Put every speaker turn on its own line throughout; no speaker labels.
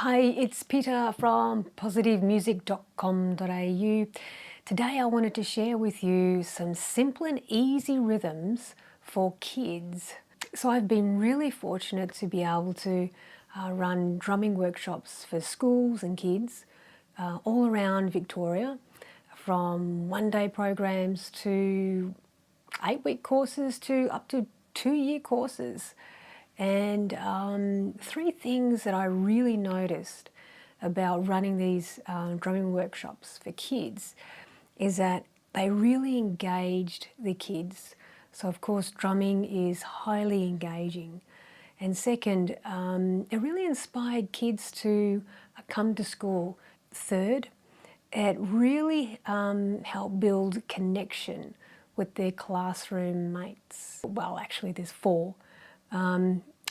Hi, it's Peter from positivemusic.com.au. Today I wanted to share with you some simple and easy rhythms for kids. So I've been really fortunate to be able to run drumming workshops for schools and kids all around Victoria, from one-day programs to 8-week courses to up to 2-year courses. And three things that I really noticed about running these drumming workshops for kids is that they really engaged the kids. So of course drumming is highly engaging. And second, it really inspired kids to come to school. Third, it really helped build connection with their classroom mates. Well, actually there's four.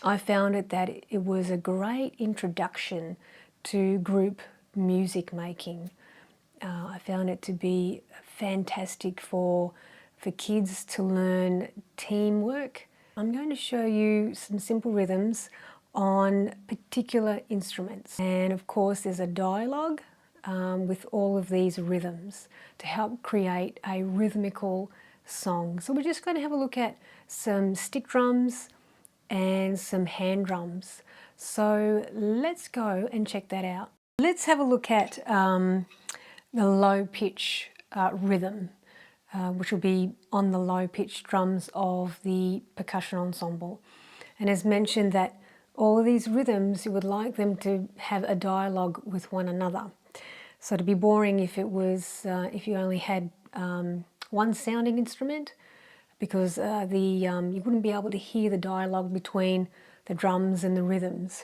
I found that it was a great introduction to group music making. I found it to be fantastic for kids to learn teamwork. I'm going to show you some simple rhythms on particular instruments. And of course there's a dialogue with all of these rhythms to help create a rhythmical song. So we're just going to have a look at some stick drums and some hand drums. So let's go and check that out. Let's have a look at the low pitch rhythm, which will be on the low pitch drums of the percussion ensemble. And as mentioned, that all of these rhythms, you would like them to have a dialogue with one another. So it'd be boring if it was if you only had one sounding instrument, because you wouldn't be able to hear the dialogue between the drums and the rhythms.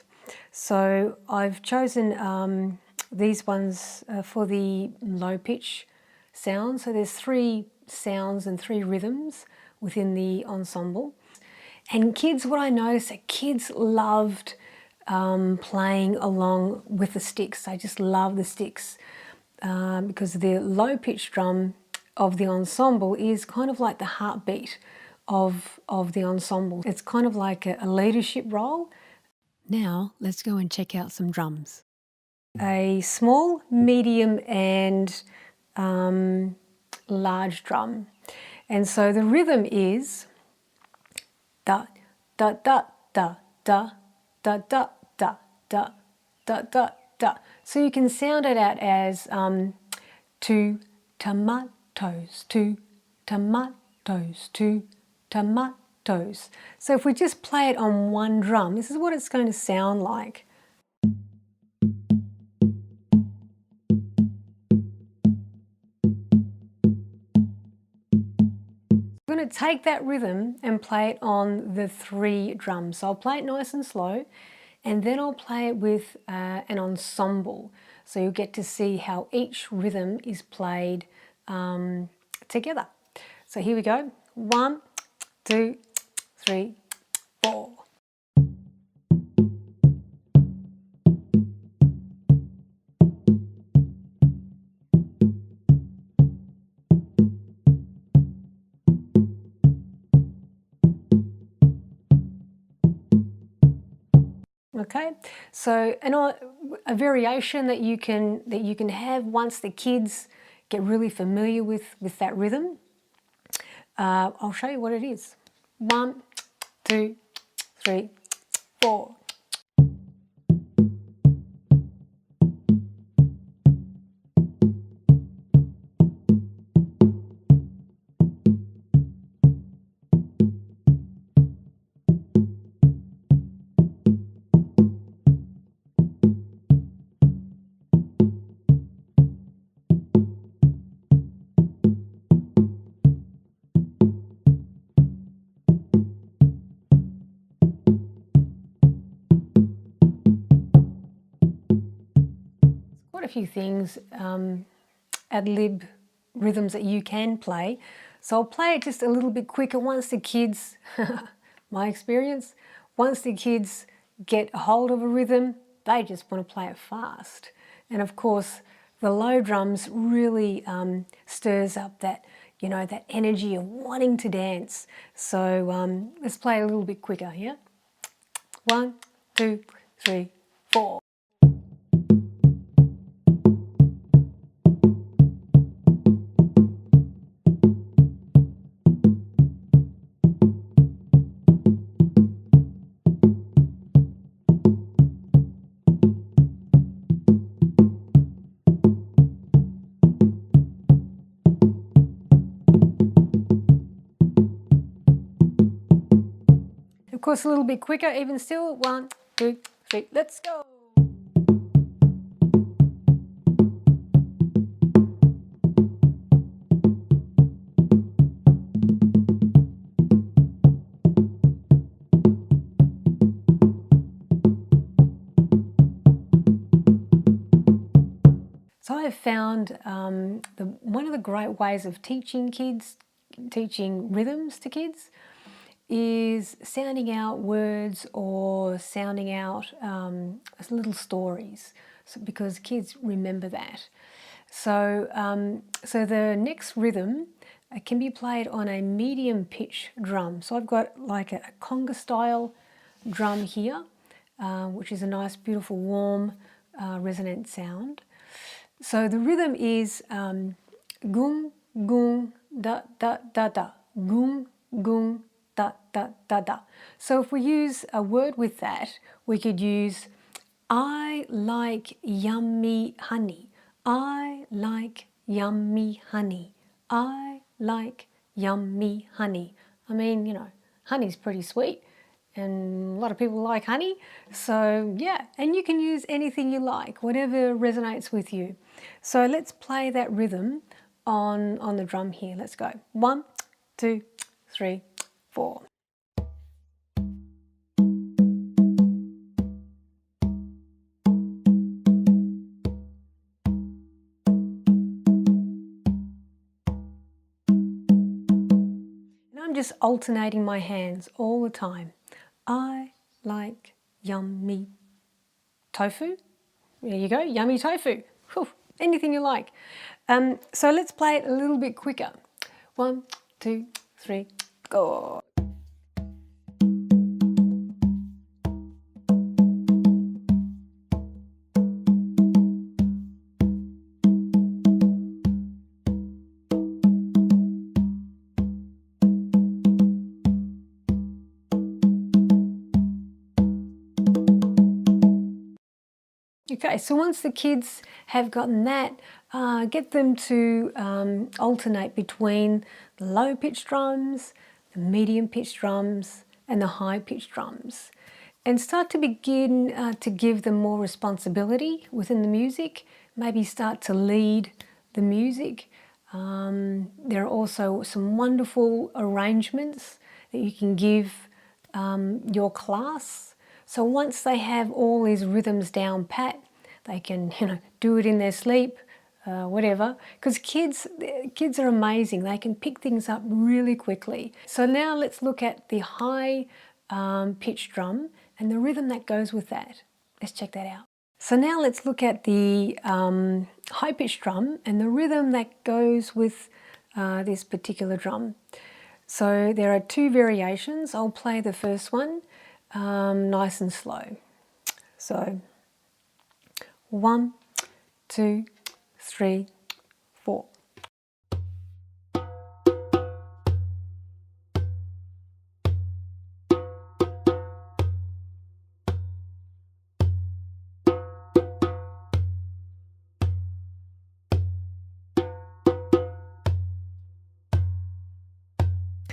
So I've chosen these ones for the low pitch sound. So there's 3 sounds and 3 rhythms within the ensemble. And kids, what I noticed, that kids loved playing along with the sticks. They just love the sticks because the low pitch drum of the ensemble is kind of like the heartbeat of the ensemble. It's kind of like a leadership role. Now let's go and check out some drums. A small, medium and large drum. And so the rhythm is da da da da da da da da da da da da. So you can sound it out as 2 tomatoes, 2 tomatoes, 2 tomatoes. So if we just play it on one drum, this is what it's going to sound like. I'm going to take that rhythm and play it on the 3 drums. So I'll play it nice and slow, and then I'll play it with an ensemble. So you'll get to see how each rhythm is played together. So here we go. 1, 2, 3, 4. Okay, so a variation that you can have once the kids get really familiar with that rhythm. I'll show you what it is. 1, 2, 3, 4. Quite a few things, ad-lib rhythms that you can play. So I'll play it just a little bit quicker once the kids, my experience, once the kids get a hold of a rhythm, they just want to play it fast. And of course, the low drums really stirs up that, you know, that energy of wanting to dance. So let's play a little bit quicker, yeah? 1, 2, 3, 4. course, a little bit quicker, even still. 1, 2, 3, let's go. So I've found one of the great ways of teaching rhythms to kids is sounding out words or sounding out little stories, because kids remember that. So, so the next rhythm can be played on a medium pitch drum. So I've got like a conga style drum here, which is a nice, beautiful, warm, resonant sound. So the rhythm is gung, gung, da, da, da, da, gung, gung, da, da, da, da. So if we use a word with that, we could use I like yummy honey. I like yummy honey. I like yummy honey. I mean, you know, honey's pretty sweet, and a lot of people like honey. So yeah, and you can use anything you like, whatever resonates with you. So let's play that rhythm on the drum here. Let's go. 1, 2, 3, 4. And I'm just alternating my hands all the time. I like yummy tofu. There you go, yummy tofu. Whew, anything you like. So let's play it a little bit quicker. 1, 2, 3, go. Okay, so once the kids have gotten that, get them to alternate between the low-pitched drums, the medium-pitched drums, and the high-pitched drums, and start to begin to give them more responsibility within the music, maybe start to lead the music. There are also some wonderful arrangements that you can give your class. So once they have all these rhythms down pat, they can, you know, do it in their sleep, whatever. Because kids are amazing. They can pick things up really quickly. So now let's look at the high pitched drum and the rhythm that goes with that. Let's check that out. So now let's look at the high pitched drum and the rhythm that goes with this particular drum. So there are 2 variations. I'll play the first one nice and slow. So 1, 2, 3, 4.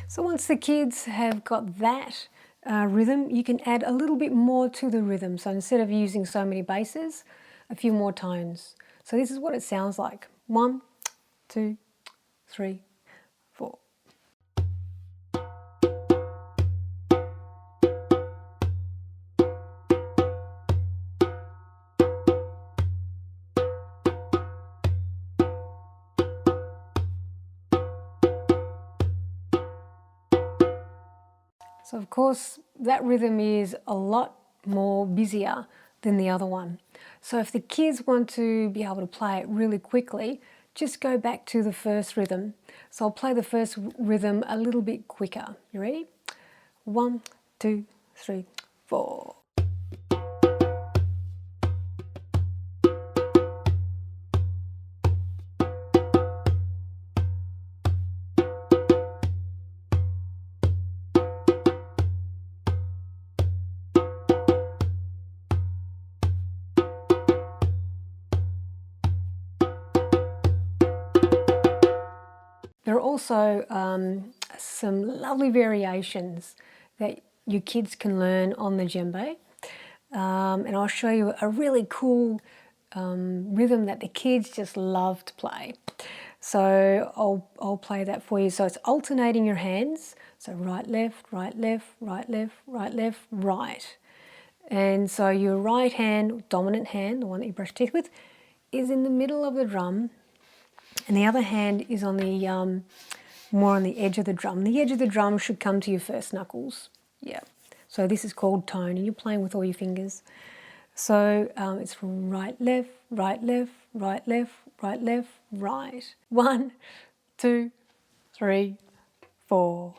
So once the kids have got that rhythm, you can add a little bit more to the rhythm. So instead of using so many basses, a few more tones. So this is what it sounds like. 1, 2, 3, 4. So of course that rhythm is a lot more busier than the other one. So if the kids want to be able to play it really quickly, just go back to the first rhythm. So I'll play the first rhythm a little bit quicker. You ready? 1, 2, 3, 4. There are also some lovely variations that your kids can learn on the djembe. And I'll show you a really cool rhythm that the kids just love to play. So I'll play that for you. So it's alternating your hands. So right, left, right, left, right, left, right, left, right. And so your right hand, dominant hand, the one that you brush teeth with, is in the middle of the drum, and the other hand is on the more on the edge of the drum. The edge of the drum should come to your first knuckles. Yeah. So this is called tone, and you're playing with all your fingers. So it's right, left, right, left, right, left, right, left, right. 1, 2, 3, 4.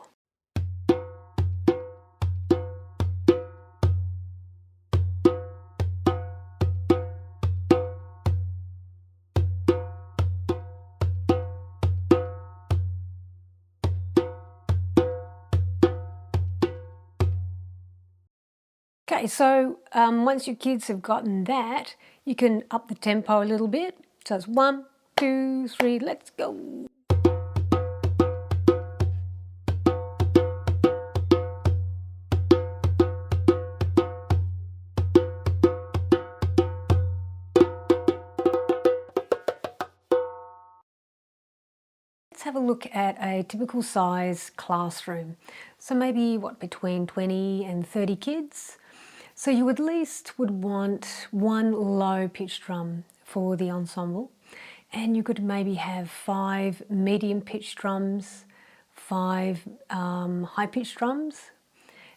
Okay, so once your kids have gotten that, you can up the tempo a little bit. So it's 1, 2, 3, let's go. Let's have a look at a typical size classroom. So maybe between 20 and 30 kids. So you at least would want one low pitched drum for the ensemble, and you could maybe have 5 medium pitched drums, 5 high pitched drums,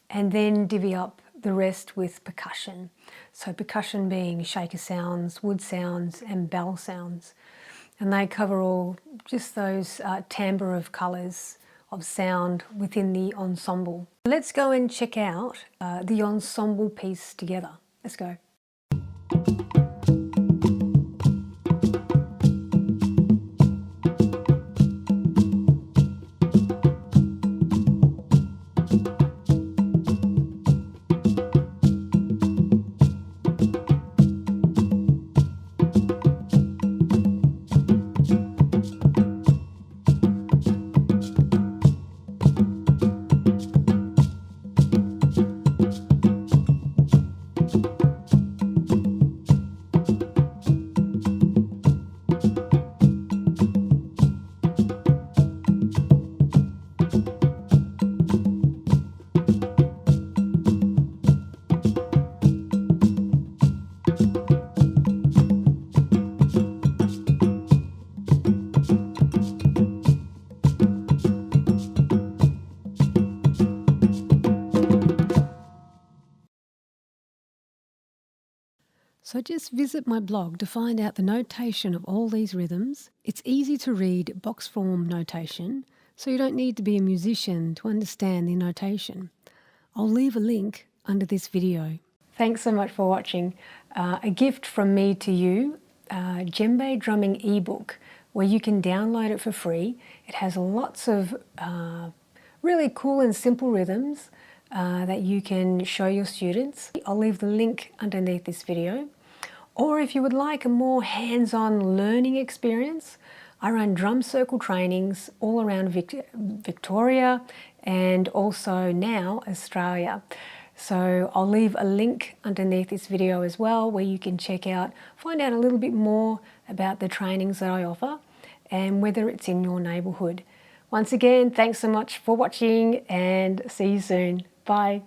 and then divvy up the rest with percussion. So percussion being shaker sounds, wood sounds, and bell sounds. And they cover all just those timbre of colours of sound within the ensemble. Let's go and check out the ensemble piece together. Let's go. So just visit my blog to find out the notation of all these rhythms. It's easy to read box form notation, so you don't need to be a musician to understand the notation. I'll leave a link under this video. Thanks so much for watching. A gift from me to you, djembe drumming ebook, where you can download it for free. It has lots of really cool and simple rhythms that you can show your students. I'll leave the link underneath this video. Or if you would like a more hands-on learning experience, I run drum circle trainings all around Victoria and also now Australia. So I'll leave a link underneath this video as well, where you can find out a little bit more about the trainings that I offer and whether it's in your neighbourhood. Once again, thanks so much for watching and see you soon. Bye.